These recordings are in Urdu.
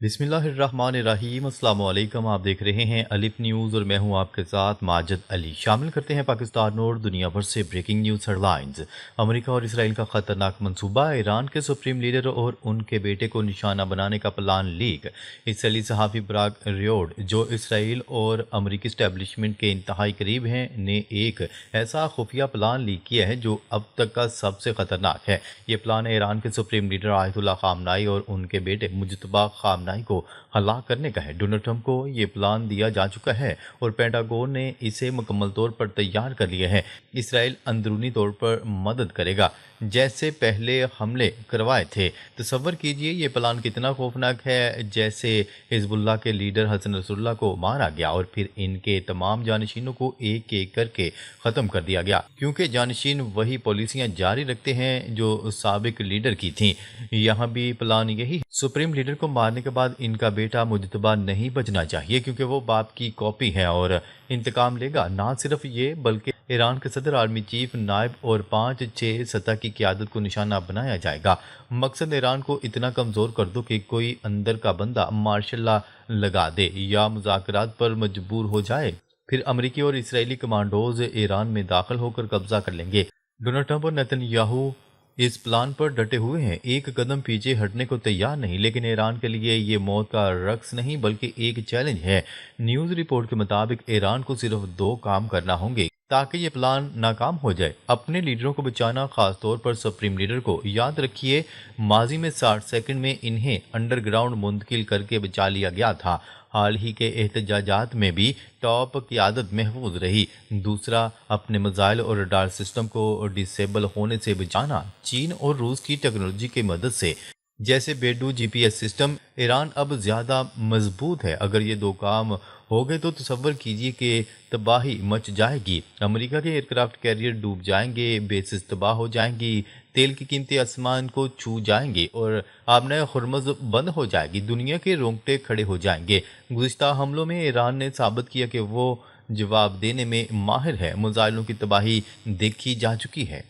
بسم اللہ الرحمن الرحیم۔ السلام علیکم، آپ دیکھ رہے ہیں الف نیوز اور میں ہوں آپ کے ساتھ ماجد علی۔ شامل کرتے ہیں پاکستان اور دنیا بھر سے بریکنگ نیوز ہیڈ لائنز۔ امریکہ اور اسرائیل کا خطرناک منصوبہ، ایران کے سپریم لیڈر اور ان کے بیٹے کو نشانہ بنانے کا پلان لیک۔ اسرائیلی صحافی براگ ریوڈ، جو اسرائیل اور امریکی اسٹیبلشمنٹ کے انتہائی قریب ہیں، نے ایک ایسا خفیہ پلان لیک کیا ہے جو اب تک کا سب سے خطرناک ہے۔ یہ پلان ایران کے سپریم لیڈر آیت اللہ خامنائی اور ان کے بیٹے مجتبی خامنائی کو ہلاک کرنے کا ہے۔ ڈونلڈ ٹرمپ کو یہ پلان دیا جا چکا ہے اور پینٹاگون نے اسے مکمل طور پر تیار کر لیا ہے۔ اسرائیل اندرونی طور پر مدد کرے گا، جیسے پہلے حملے کروائے تھے۔ تصور کیجئے یہ پلان کتنا خوفناک ہے، جیسے حزب اللہ کے لیڈر حسن نصر اللہ کو مارا گیا اور پھر ان کے تمام جانشینوں کو ایک ایک کر کے ختم کر دیا گیا، کیونکہ جانشین وہی پالیسیاں جاری رکھتے ہیں جو سابق لیڈر کی تھیں۔ یہاں بھی پلان یہی ہے۔ سپریم لیڈر کو مارنے کے بعد ان کا بیٹا مجتبی نہیں بچنا چاہیے، کیونکہ وہ باپ کی کاپی ہے اور انتقام لے گا۔ نہ صرف یہ بلکہ ایران کے صدر، آرمی چیف، نائب اور 5-6 سطح کی قیادت کو نشانہ بنایا جائے گا۔ مقصد ایران کو اتنا کمزور کر دو کہ کوئی اندر کا بندہ مارشل لا لگا دے یا مذاکرات پر مجبور ہو جائے، پھر امریکی اور اسرائیلی کمانڈوز ایران میں داخل ہو کر قبضہ کر لیں گے۔ ڈونلڈ ٹرمپ اور نیتن یاہو اس پلان پر ڈٹے ہوئے ہیں، ایک قدم پیچھے ہٹنے کو تیار نہیں، لیکن ایران کے لیے یہ موت کا رقص نہیں بلکہ ایک چیلنج ہے۔ نیوز رپورٹ کے مطابق ایران کو صرف 2 کام کرنا ہوں گے تاکہ یہ پلان ناکام ہو جائے: اپنے لیڈروں کو بچانا، خاص طور پر سپریم لیڈر کو۔ یاد رکھیے، ماضی میں 60 سیکنڈ میں انہیں انڈر گراؤنڈ منتقل کر کے بچا لیا گیا تھا۔ حال ہی کے احتجاجات میں بھی ٹاپ قیادت محفوظ رہی۔ دوسرا، اپنے میزائل اور ریڈار سسٹم کو ڈس ایبل ہونے سے بچانا، چین اور روس کی ٹیکنالوجی کی مدد سے، جیسے بیڈو جی پی ایس سسٹم۔ ایران اب زیادہ مضبوط ہے۔ اگر یہ 2 کام ہو گئے تو تصور کیجئے کہ تباہی مچ جائے گی۔ امریکہ کے ایئرکرافٹ کیریئر ڈوب جائیں گے، بیسز تباہ ہو جائیں گی، تیل کی قیمتیں آسمان کو چھو جائیں گی اور آبنائے ہرمز بند ہو جائے گی۔ دنیا کے رونگٹے کھڑے ہو جائیں گے۔ گزشتہ حملوں میں ایران نے ثابت کیا کہ وہ جواب دینے میں ماہر ہے۔ میزائلوں کی تباہی دیکھی جا چکی ہے۔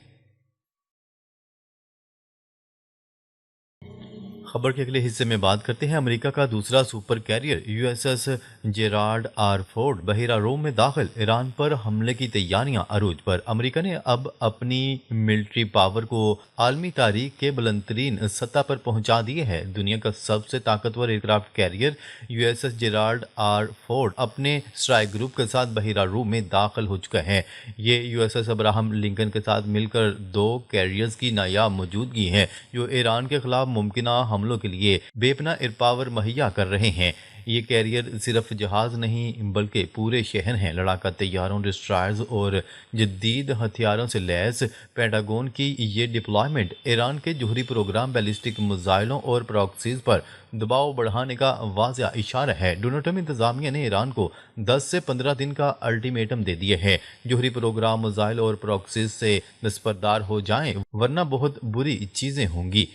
خبر کے اگلے حصے میں بات کرتے ہیں امریکہ کا دوسرا super carrier U S S Gerald R Ford بحیرہ روم میں داخل۔ ایران پر حملے کی تیاریاں عروج پر۔ امریکہ نے اب اپنی ملٹری پاور کو عالمی تاریخ کے بلند ترین سطح پر پہنچا دیے ہے۔ دنیا کا سب سے طاقتور aircraft carrier U S S Gerald R Ford اپنے اسٹرائک گروپ کے ساتھ بحیرہ روم میں داخل ہو چکا ہے۔ یہ you S S Abraham Lincoln کے ساتھ مل کر 2 کیریئرز کی نایاب موجودگی ہے جو ایران کے خلاف ممکنہ حملوں کے لیے بے پناہ ایئر پاور مہیا کر رہے ہیں۔ یہ کیریئر صرف جہاز نہیں بلکہ پورے شہر ہیں۔ لڑاکا طیاروں، ڈسٹرائرز اور جدید ہتھیاروں سے لیس پینٹاگون کی یہ ڈپلائمنٹ ایران کے جوہری پروگرام، بیلسٹک میزائلوں اور پراکسیز پر دباؤ بڑھانے کا واضح اشارہ ہے۔ ڈونلڈ ٹرمپ انتظامیہ نے ایران کو 10 سے 15 دن کا الٹیمیٹم دے دیا ہے: جوہری پروگرام، میزائل اور پراکسیز سے دستبردار ہو جائیں ورنہ بہت بری چیزیں ہوں گی۔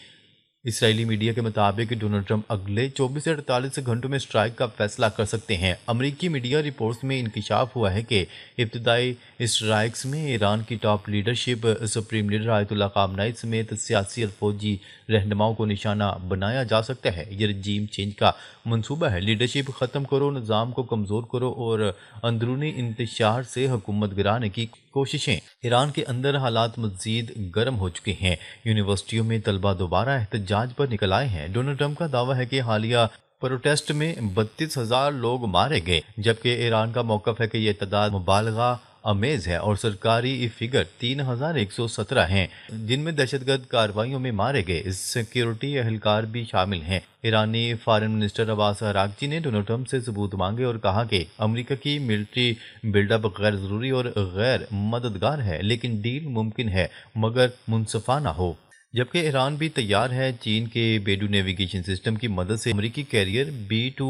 اسرائیلی میڈیا کے مطابق ڈونلڈ ٹرمپ اگلے 24 سے 48 گھنٹوں میں اسٹرائک کا فیصلہ کر سکتے ہیں۔ امریکی میڈیا رپورٹس میں انکشاف ہوا ہے کہ ابتدائی اسٹرائکس میں ایران کی ٹاپ لیڈرشپ، سپریم لیڈر آیت اللہ خامنائی سمیت سیاسی اور فوجی رہنماؤں کو نشانہ بنایا جا سکتا ہے۔ یہ رجیم چینج کا منصوبہ ہے: لیڈرشپ ختم کرو، نظام کو کمزور کرو اور اندرونی انتشار سے حکومت گرانے کی کوششیں۔ ایران کے اندر حالات مزید گرم ہو چکے ہیں۔ یونیورسٹیوں میں طلبہ دوبارہ احتجاج پر نکل آئے ہیں۔ ڈونلڈ ٹرمپ کا دعویٰ ہے کہ حالیہ پروٹیسٹ میں 32,000 لوگ مارے گئے، جبکہ ایران کا موقف ہے کہ یہ تعداد مبالغہ آمیز ہے اور سرکاری فگر 3,117 ہیں، جن میں دہشت گرد کارروائیوں میں مارے گئے سیکیورٹی اہلکار بھی شامل ہیں۔ ایرانی فارن منسٹر عباس اراغچی نے ڈونلڈ ٹرمپ سے ثبوت مانگے اور کہا کہ امریکہ کی ملٹری بلڈ اپ غیر ضروری اور غیر مددگار ہے، لیکن ڈیل ممکن ہے مگر منصفانہ ہو۔ جبکہ ایران بھی تیار ہے چین کے بیڈو نیویگیشن سسٹم کی مدد سے امریکی کیریئر B-2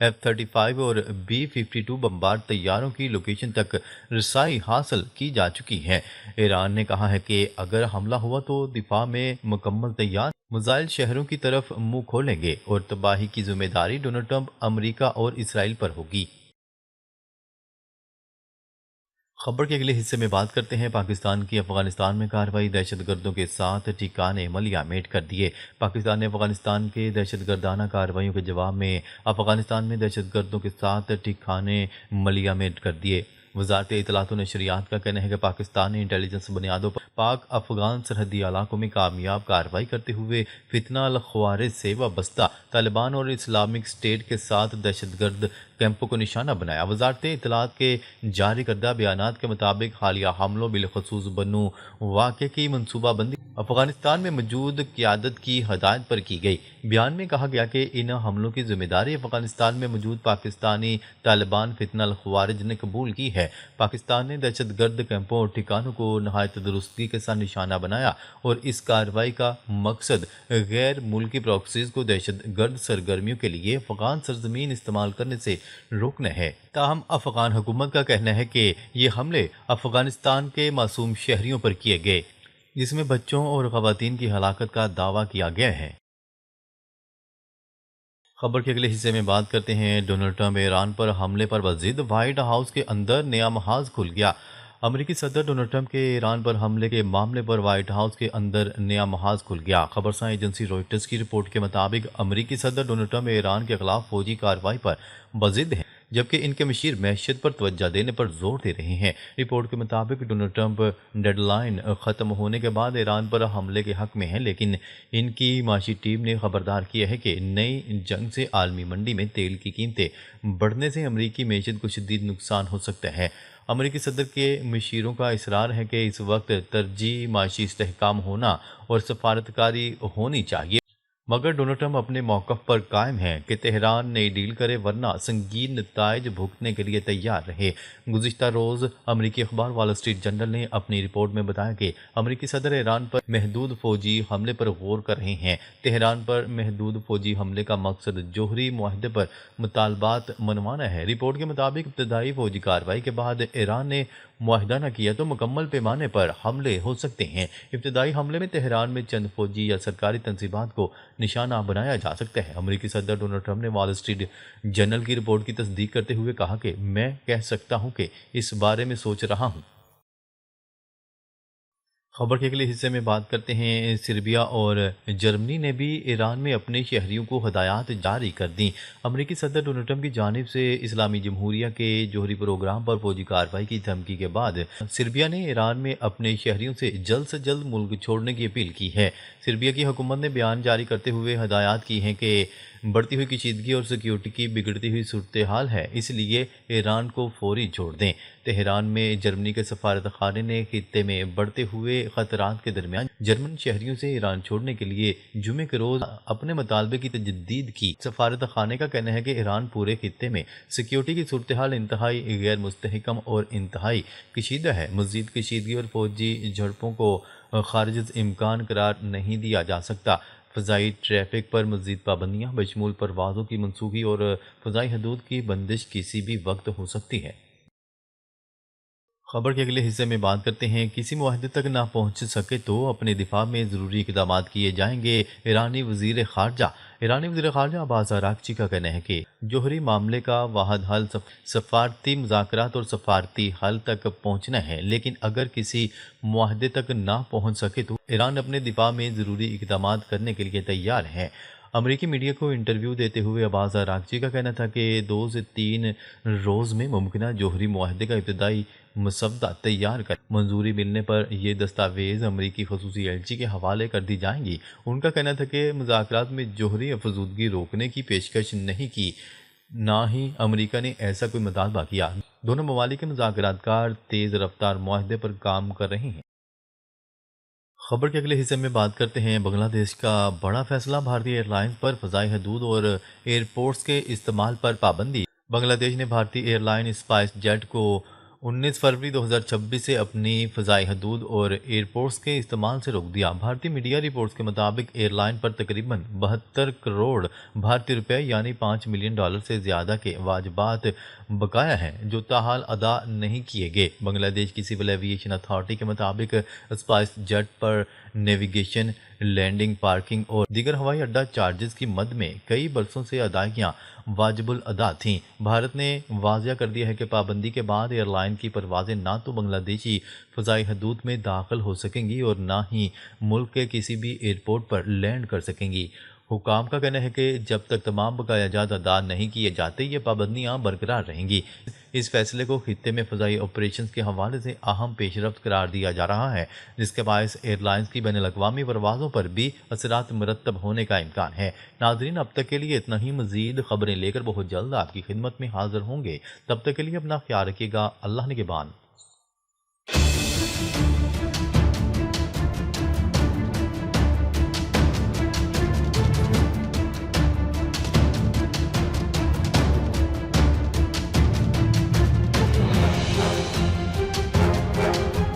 F-35 اور B-52 بمبار طیاروں کی لوکیشن تک رسائی حاصل کی جا چکی ہے۔ ایران نے کہا ہے کہ اگر حملہ ہوا تو دفاع میں مکمل تیار، میزائل شہروں کی طرف منہ کھولیں گے اور تباہی کی ذمہ داری ڈونلڈ ٹرمپ، امریکہ اور اسرائیل پر ہوگی۔ خبر کے اگلے حصے میں بات کرتے ہیں پاکستان کی افغانستان میں کارروائی، دہشت گردوں کے ساتھ ٹھکانے ملیہ میٹ کر دیے۔ پاکستان نے افغانستان کے دہشت گردانہ کارروائیوں کے جواب میں افغانستان میں دہشت گردوں کے ساتھ ٹھکانے ملیہ میٹ کر دیے۔ وزارت اطلاعات و نشریات کا کہنا ہے کہ پاکستان نے انٹیلیجنس بنیادوں پر پاک افغان سرحدی علاقوں میں کامیاب کارروائی کرتے ہوئے فتنہ الخوارج سے وابستہ طالبان اور اسلامک اسٹیٹ کے ساتھ دہشت گرد کیمپوں کو نشانہ بنایا۔ وزارت اطلاعات کے جاری کردہ بیانات کے مطابق حالیہ حملوں بالخصوص بنو واقعے کی منصوبہ بندی افغانستان میں موجود قیادت کی ہدایت پر کی گئی۔ بیان میں کہا گیا کہ ان حملوں کی ذمہ داری افغانستان میں موجود پاکستانی طالبان فتنہ الخوارج نے قبول کی ہے۔ پاکستان نے دہشت گرد کیمپوں اور ٹھکانوں کو نہایت درستگی کے ساتھ نشانہ بنایا اور اس کارروائی کا مقصد غیر ملکی پراکسیز کو دہشت گرد سرگرمیوں کے لیے افغان سرزمین استعمال کرنے سے روکنا ہے۔ تاہم افغان حکومت کا کہنا ہے کہ یہ حملے افغانستان کے معصوم شہریوں پر کیے گئے، جس میں بچوں اور خواتین کی ہلاکت کا دعویٰ کیا گیا ہے۔ خبر کے اگلے حصے میں بات کرتے ہیں ڈونلڈ ٹرمپ ایران پر حملے پر مزید، وائٹ ہاؤس کے اندر نیا محاذ کھل گیا۔ امریکی صدر ڈونلڈ ٹرمپ کے ایران پر حملے کے معاملے پر وائٹ ہاؤس کے اندر نیا محاذ کھل گیا۔ خبرساں ایجنسی روئٹرز کی رپورٹ کے مطابق امریکی صدر ڈونلڈ ٹرمپ ایران کے خلاف فوجی کارروائی پر بضد ہیں، جبکہ ان کے مشیر معیشت پر توجہ دینے پر زور دے رہے ہیں۔ رپورٹ کے مطابق ڈونلڈ ٹرمپ ڈیڈ لائن ختم ہونے کے بعد ایران پر حملے کے حق میں ہیں، لیکن ان کی معاشی ٹیم نے خبردار کیا ہے کہ نئی جنگ سے عالمی منڈی میں تیل کی قیمتیں بڑھنے سے امریکی معیشت کو شدید نقصان ہو سکتا ہے۔ امریکی صدر کے مشیروں کا اصرار ہے کہ اس وقت ترجیح معاشی استحکام ہونا اور سفارتکاری ہونی چاہیے، مگر ڈونلڈ ٹرمپ اپنے موقف پر قائم ہیں کہ تہران نئی ڈیل کرے ورنہ سنگین نتائج بھگتنے کے لیے تیار رہے۔ گزشتہ روز امریکی اخبار وال اسٹریٹ جرنل نے اپنی رپورٹ میں بتایا کہ امریکی صدر ایران پر محدود فوجی حملے پر غور کر رہے ہیں۔ تہران پر محدود فوجی حملے کا مقصد جوہری معاہدے پر مطالبات منوانا ہے۔ رپورٹ کے مطابق ابتدائی فوجی کارروائی کے بعد ایران نے معاہدہ نہ کیا تو مکمل پیمانے پر حملے ہو سکتے ہیں۔ ابتدائی حملے میں تہران میں چند فوجی یا سرکاری تنصیبات کو نشانہ بنایا جا سکتا ہے۔ امریکی صدر ڈونلڈ ٹرمپ نے وال اسٹریٹ جرنل کی رپورٹ کی تصدیق کرتے ہوئے کہا کہ میں کہہ سکتا ہوں کہ اس بارے میں سوچ رہا ہوں۔ خبر کے اگلے حصے میں بات کرتے ہیں سربیا اور جرمنی نے بھی ایران میں اپنے شہریوں کو ہدایات جاری کر دیں۔ امریکی صدر ڈونلڈ ٹرمپ کی جانب سے اسلامی جمہوریہ کے جوہری پروگرام پر فوجی کارروائی کی دھمکی کے بعد سربیا نے ایران میں اپنے شہریوں سے جلد ملک چھوڑنے کی اپیل کی ہے۔ سربیا کی حکومت نے بیان جاری کرتے ہوئے ہدایات کی ہیں کہ بڑھتی ہوئی کشیدگی اور سیکیورٹی کی بگڑتی ہوئی صورتحال ہے، اس لیے ایران کو فوری چھوڑ دیں۔ تہران میں جرمنی کے سفارت خانے نے خطے میں بڑھتے ہوئے خطرات کے درمیان جرمن شہریوں سے ایران چھوڑنے کے لیے جمعے کے روز اپنے مطالبے کی تجدید کی۔ سفارت خانے کا کہنا ہے کہ ایران پورے خطے میں سیکیورٹی کی صورتحال انتہائی غیر مستحکم اور انتہائی کشیدہ ہے۔ مزید کشیدگی اور فوجی جھڑپوں کو خارج از امکان قرار نہیں دیا جا سکتا۔ فضائی ٹریفک پر مزید پابندیاں بشمول پروازوں کی منسوخی اور فضائی حدود کی بندش کسی بھی وقت ہو سکتی ہے۔ خبر کے اگلے حصے میں بات کرتے ہیں کسی معاہدے تک نہ پہنچ سکے تو اپنے دفاع میں ضروری اقدامات کیے جائیں گے۔ ایرانی وزیر خارجہ عباس اراغچی کا کہنا ہے کہ جوہری معاملے کا واحد حل سفارتی مذاکرات اور سفارتی حل تک پہنچنا ہے، لیکن اگر کسی معاہدے تک نہ پہنچ سکے تو ایران اپنے دفاع میں ضروری اقدامات کرنے کے لیے تیار ہے۔ امریکی میڈیا کو انٹرویو دیتے ہوئے عباس اراغچی کا کہنا تھا کہ 2 سے 3 روز میں ممکنہ جوہری معاہدے کا ابتدائی مسودہ تیار کر منظوری ملنے پر یہ دستاویز امریکی خصوصی ایلچی کے حوالے کر دی جائیں گی۔ ان کا کہنا تھا کہ مذاکرات میں جوہری افزودگی روکنے کی پیشکش نہیں کی، نہ ہی امریکہ نے ایسا کوئی مطالبہ کیا۔ دونوں ممالک کے مذاکرات کار تیز رفتار معاہدے پر کام کر رہے ہیں۔ خبر کے اگلے حصے میں بات کرتے ہیں بنگلہ دیش کا بڑا فیصلہ، بھارتی ایئر لائنز پر فضائی حدود اور ایئرپورٹس کے استعمال پر پابندی۔ بنگلہ دیش نے بھارتی ایئر لائن اسپائس جیٹ کو 19 فروری 2026 سے اپنی فضائی حدود اور ایئرپورٹس کے استعمال سے روک دیا۔ بھارتی میڈیا رپورٹس کے مطابق ایئر لائن پر تقریباً 72 کروڑ بھارتی روپے یعنی $5 ملین سے زیادہ کے واجبات بقایا ہیں، جو تاحال ادا نہیں کیے گئے۔ بنگلہ دیش کی سول ایویشن اتھارٹی کے مطابق اسپائس جیٹ پر نیویگیشن، لینڈنگ، پارکنگ اور دیگر ہوائی اڈہ چارجز کی مد میں کئی برسوں سے ادائیگیاں واجب الادا تھیں۔ بھارت نے واضح کر دیا ہے کہ پابندی کے بعد ایئر لائن کی پروازیں نہ تو بنگلہ دیشی فضائی حدود میں داخل ہو سکیں گی اور نہ ہی ملک کے کسی بھی ایئرپورٹ پر لینڈ کر سکیں گی۔ حکام کا کہنا ہے کہ جب تک تمام بقایا جات ادا نہیں کیے جاتے یہ پابندیاں برقرار رہیں گی۔ اس فیصلے کو خطے میں فضائی آپریشنز کے حوالے سے اہم پیش رفت قرار دیا جا رہا ہے، جس کے باعث ایئر لائنز کی بین الاقوامی پروازوں پر بھی اثرات مرتب ہونے کا امکان ہے۔ ناظرین، اب تک کے لیے اتنا ہی۔ مزید خبریں لے کر بہت جلد آپ کی خدمت میں حاضر ہوں گے۔ تب تک کے لیے اپنا خیال رکھیے گا۔ اللہ نگہبان۔